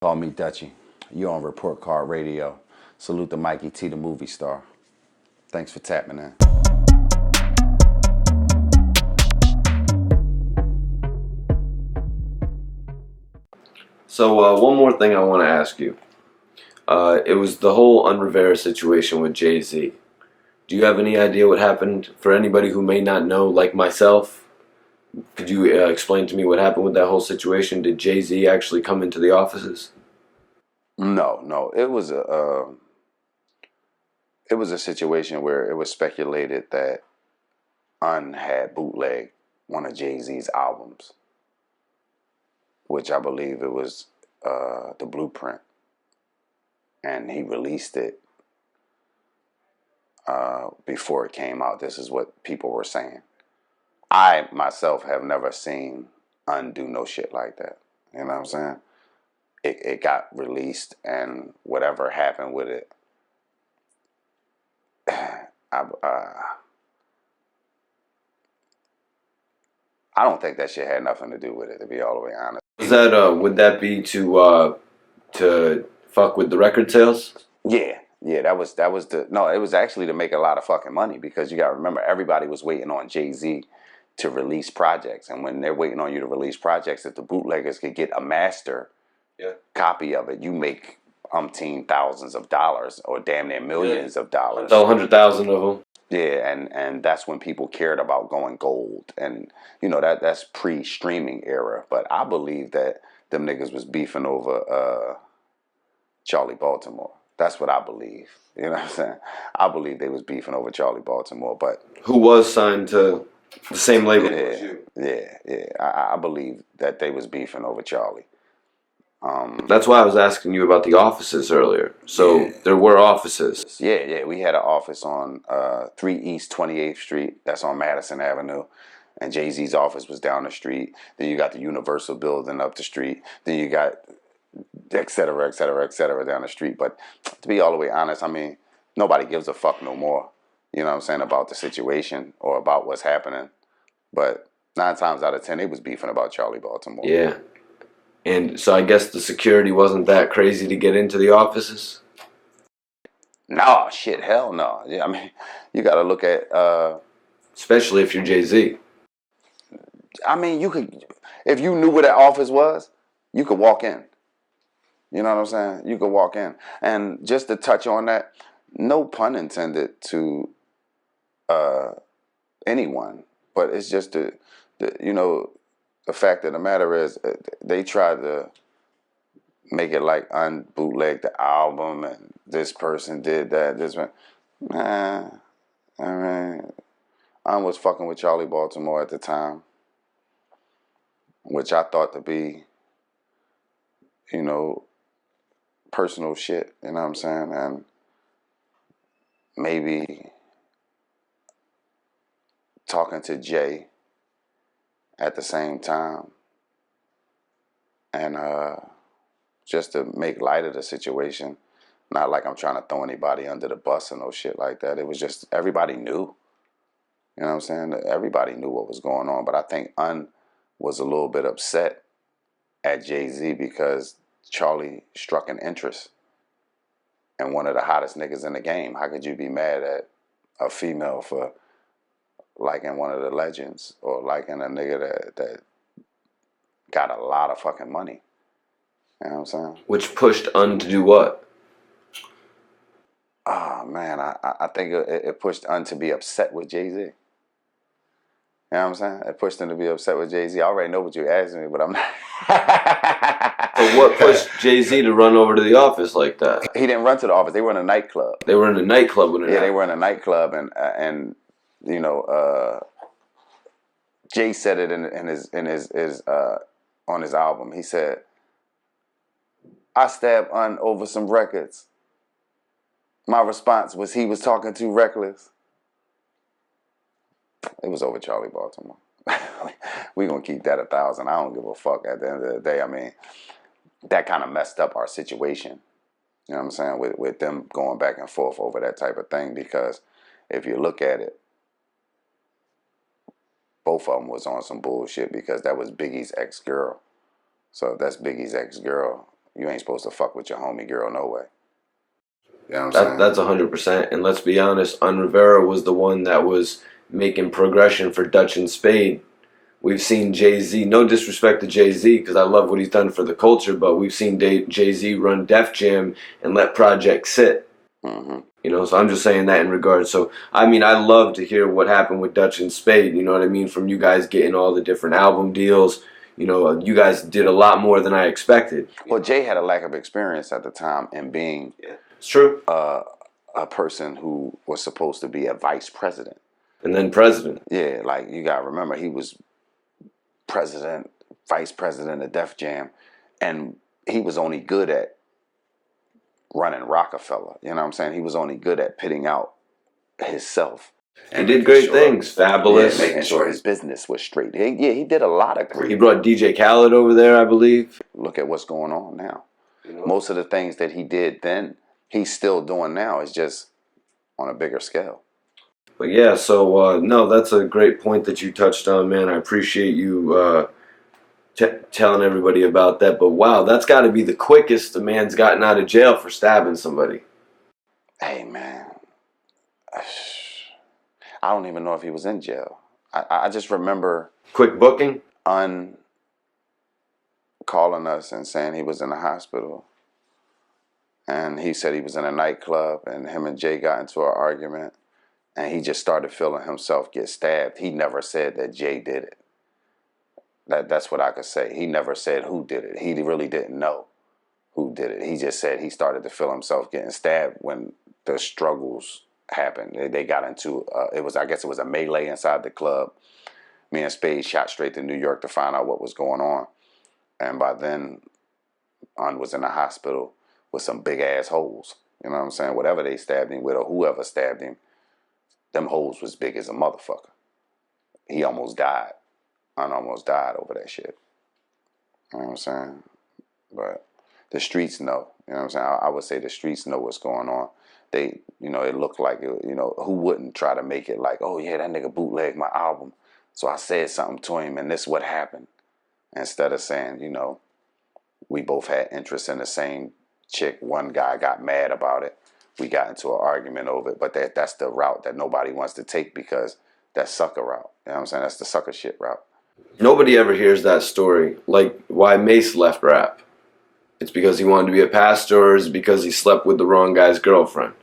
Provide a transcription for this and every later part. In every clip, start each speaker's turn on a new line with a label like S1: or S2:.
S1: Call me Dutchy. You on Report Card Radio. Salute to Mikey T, the movie star. Thanks for tapping in.
S2: So one more thing I want to ask you. It was the whole Rivera situation with Jay-Z. Do you have any idea what happened? For anybody who may not know, like myself, could you explain to me what happened with that whole situation? Did Jay-Z actually come into the offices?
S1: No. It was a situation where it was speculated that had bootlegged one of Jay-Z's albums, which I believe it was the Blueprint, and he released it before it came out. This is what people were saying. I myself have never seen do no shit like that. You know what I'm saying? It got released, and whatever happened with it, I don't think that shit had nothing to do with it, to be all the way honest.
S2: Is that would that be to fuck with the record sales?
S1: Yeah, that was it was actually to make a lot of fucking money, because you got to remember, everybody was waiting on Jay-Z to release projects, and when they're waiting on you to release projects, if the bootleggers could get a master copy of it, you make umpteen thousands of dollars, or damn near millions of dollars.
S2: Sell 100,000 of them.
S1: Yeah, and that's when people cared about going gold, and that's pre-streaming era. But I believe that them niggas was beefing over Charlie Baltimore. That's what I believe. You know what I'm saying? I believe they was beefing over Charlie Baltimore, but
S2: who was signed to the same label as you.
S1: Yeah. I believe that they was beefing over Charlie.
S2: That's why I was asking you about the offices earlier. So there were offices.
S1: Yeah. We had an office on 3 East 28th Street. That's on Madison Avenue. And Jay-Z's office was down the street. Then you got the Universal building up the street. Then you got et cetera down the street. But to be all the way honest, I mean, nobody gives a fuck no more. You know what I'm saying, about the situation or about what's happening. But 9 times out of 10, they was beefing about Charlie Baltimore.
S2: Yeah. And so I guess the security wasn't that crazy to get into the offices?
S1: No, shit, hell no. Yeah, I mean, you got to look at...
S2: especially if you're Jay-Z.
S1: I mean, you could... If you knew where that office was, you could walk in. You know what I'm saying? You could walk in. And just to touch on that, no pun intended to anyone, but it's just the fact of the matter is, they tried to make it like unbootleg the album, and this person did that. This one, nah. I mean, I was fucking with Charlie Baltimore at the time, which I thought to be, personal shit. You know what I'm saying? And maybe talking to Jay at the same time, and just to make light of the situation. Not like I'm trying to throw anybody under the bus or no shit like that. It was just, everybody knew. You know what I'm saying? Everybody knew what was going on. But I think was a little bit upset at Jay-Z because Charlie struck an interest in one of the hottest niggas in the game. How could you be mad at a female for liking one of the legends, or liking a nigga that got a lot of fucking money? You know what I'm saying?
S2: Which pushed to do what?
S1: Oh, man, I think it pushed to be upset with Jay-Z. You know what I'm saying? It pushed him to be upset with Jay-Z. I already know what you're asking me, but I'm not.
S2: So what pushed Jay-Z to run over to the office like that?
S1: He didn't run to the office. They were in a nightclub.
S2: They were in a nightclub when it happened.
S1: They were in a nightclub, and Jay said it in his on his album. He said, "I stabbed over some records." My response was, he was talking too reckless. It was over Charlie Baltimore. We gonna keep that 1,000. I don't give a fuck at the end of the day. I mean, that kind of messed up our situation. You know what I'm saying? With them going back and forth over that type of thing, because if you look at it, both of them was on some bullshit, because that was Biggie's ex-girl. So if that's Biggie's ex-girl, You ain't supposed to fuck with your homie girl no way. You know what I'm saying?
S2: That's 100%. And let's be honest, Rivera was the one that was making progression for Dutch and Spade. We've seen Jay-Z, no disrespect to Jay-Z because I love what he's done for the culture, but we've seen Jay-Z run Def Jam and let projects sit.
S1: Mm-hmm.
S2: You know, so I'm just saying that in regards. So, I mean, I love to hear what happened with Dutch and Spade, you know what I mean, from you guys getting all the different album deals. You know, you guys did a lot more than I expected.
S1: Well, Jay had a lack of experience at the time in being
S2: It's true.
S1: a person who was supposed to be a vice president.
S2: And then president.
S1: Yeah, like you got to remember, he was president, vice president of Def Jam, and he was only good at running Rockefeller. You know what I'm saying? He was only good at pitting out himself.
S2: He did great things. Fabulous.
S1: Yeah, making sure his business was straight. He did a lot of great.
S2: He brought DJ Khaled over there, I believe.
S1: Look at what's going on now. Most of the things that he did then, he's still doing now. It's just on a bigger scale.
S2: But yeah, so no, that's a great point that you touched on, man. I appreciate you telling everybody about that. But wow, that's got to be the quickest a man's gotten out of jail for stabbing somebody.
S1: Hey, man. I don't even know if he was in jail. I just remember
S2: Quick booking?
S1: calling us and saying he was in the hospital. And he said he was in a nightclub and him and Jay got into an argument. And he just started feeling himself get stabbed. He never said that Jay did it. That's what I could say. He never said who did it. He really didn't know who did it. He just said he started to feel himself getting stabbed when the struggles happened. They got into I guess it was a melee inside the club. Me and Spade shot straight to New York to find out what was going on. And by then, was in the hospital with some big ass holes. You know what I'm saying? Whatever they stabbed him with or whoever stabbed him, them holes was big as a motherfucker. He almost died. Almost died over that shit. You know what I'm saying? But the streets know. You know what I'm saying? I would say the streets know what's going on. They, it looked like, who wouldn't try to make it like, oh yeah, that nigga bootlegged my album. So I said something to him and this what happened. Instead of saying, we both had interest in the same chick. One guy got mad about it. We got into an argument over it. But that's the route that nobody wants to take because that's sucker route. You know what I'm saying? That's the sucker shit route.
S2: Nobody ever hears that story. Like why Mace left rap. It's because he wanted to be a pastor or is it because he slept with the wrong guy's girlfriend?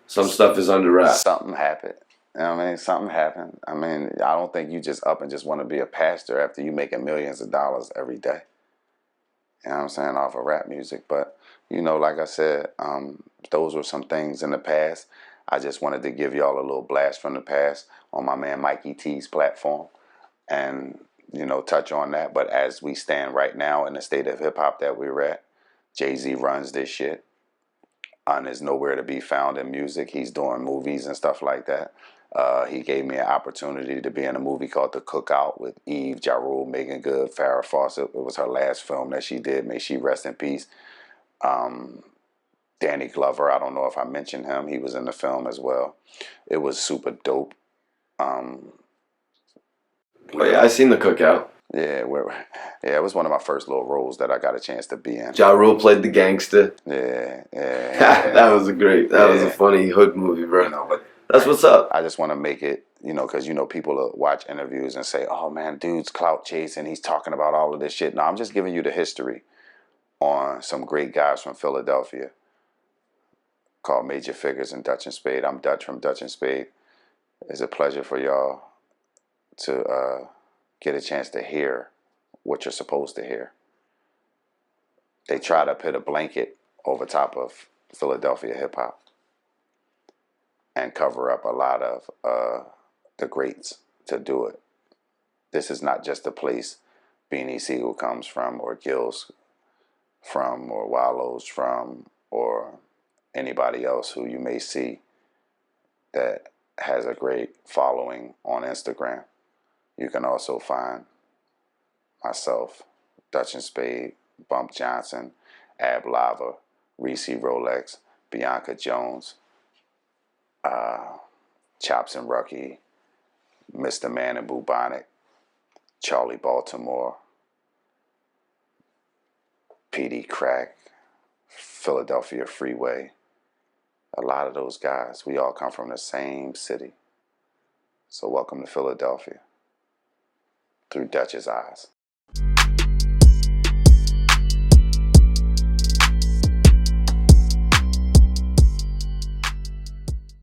S2: Some stuff is under wraps.
S1: Something happened. You know what I mean? Something happened. I mean, I don't think you just up and just want to be a pastor after you making millions of dollars every day. You know what I'm saying? Off of rap music. But, like I said, those were some things in the past. I just wanted to give y'all a little blast from the past on my man Mikey T's platform and, touch on that. But as we stand right now in the state of hip-hop that we're at, Jay-Z runs this shit. Is nowhere to be found in music. He's doing movies and stuff like that. He gave me an opportunity to be in a movie called The Cookout with Eve, Ja Rule, Megan Good, Farrah Fawcett. It was her last film that she did. May she rest in peace. Danny Glover, I don't know if I mentioned him. He was in the film as well. It was super dope.
S2: Oh yeah, I seen The Cookout.
S1: Yeah, it was one of my first little roles that I got a chance to be in.
S2: Ja Rule played the gangster.
S1: Yeah.
S2: That was a funny hood movie, bro.
S1: But
S2: that's what's up.
S1: I just want to make it, because people watch interviews and say, "Oh man, dude's clout chasing. He's talking about all of this shit." No, I'm just giving you the history on some great guys from Philadelphia called Major Figgas and Dutch and Spade. I'm Dutch from Dutch and Spade. It's a pleasure for y'all to get a chance to hear what you're supposed to hear. They try to put a blanket over top of Philadelphia hip hop and cover up a lot of the greats to do it. This is not just a place Beanie Siegel comes from, or Gills from, or Wallows from, or anybody else who you may see that has a great following on Instagram. You can also find myself, Dutch and Spade, Bump Johnson, Ab Lava, Reese Rolex, Bianca Jones, Chops and Rucky, Mr. Man and Bubonic, Charlie Baltimore, PD Crack, Philadelphia Freeway. A lot of those guys, we all come from the same city. So welcome to Philadelphia through Dutch's eyes.